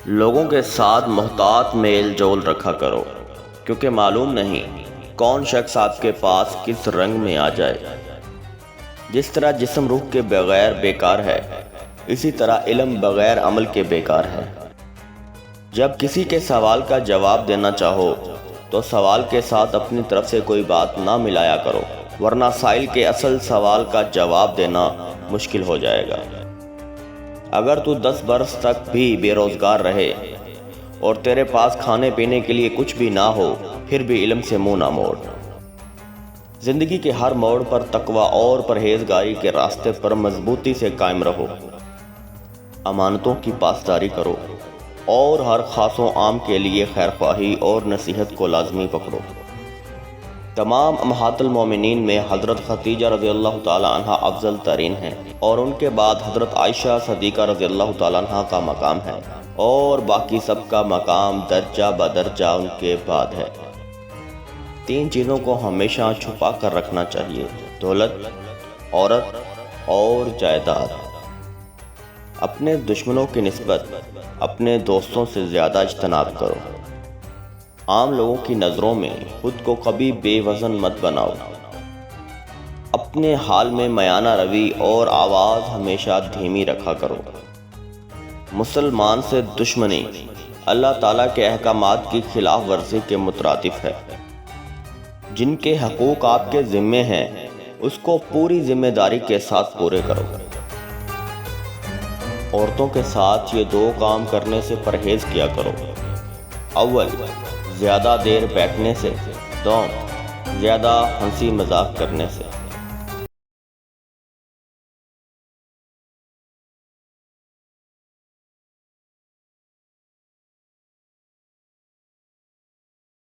لوگوں کے ساتھ محتاط میل جول رکھا کرو، کیونکہ معلوم نہیں کون شخص آپ کے پاس کس رنگ میں آ جائے۔ جس طرح جسم روح کے بغیر بیکار ہے، اسی طرح علم بغیر عمل کے بیکار ہے۔ جب کسی کے سوال کا جواب دینا چاہو تو سوال کے ساتھ اپنی طرف سے کوئی بات نہ ملایا کرو، ورنہ سائل کے اصل سوال کا جواب دینا مشکل ہو جائے گا۔ اگر تو 10 برس تک بھی بے روزگار رہے اور تیرے پاس کھانے پینے کے لیے کچھ بھی نہ ہو، پھر بھی علم سے منہ نہ موڑ۔ زندگی کے ہر موڑ پر تقوی اور پرہیزگاری کے راستے پر مضبوطی سے قائم رہو، امانتوں کی پاسداری کرو اور ہر خاص و عام کے لیے خیر خواہی اور نصیحت کو لازمی پکڑو۔ تمام امہات المومنین میں حضرت خدیجہ رضی اللہ تعالیٰ عنہ افضل ترین ہیں، اور ان کے بعد حضرت عائشہ صدیقہ رضی اللہ تعالیٰ عنہ کا مقام ہے، اور باقی سب کا مقام درجہ بدرجہ ان کے بعد ہے۔ 3 چیزوں کو ہمیشہ چھپا کر رکھنا چاہیے: دولت، عورت اور جائیداد۔ اپنے دشمنوں کی نسبت اپنے دوستوں سے زیادہ اجتناب کرو۔ عام لوگوں کی نظروں میں خود کو کبھی بے وزن مت بناؤ۔ اپنے حال میں میانہ روی اور آواز ہمیشہ دھیمی رکھا کرو۔ مسلمان سے دشمنی اللہ تعالیٰ کے احکامات کی خلاف ورزی کے مترادف ہے۔ جن کے حقوق آپ کے ذمے ہیں، اس کو پوری ذمہ داری کے ساتھ پورے کرو۔ عورتوں کے ساتھ یہ 2 کام کرنے سے پرہیز کیا کرو: اول، زیادہ دیر بیٹھنے سے، دوم، زیادہ ہنسی مذاق کرنے سے۔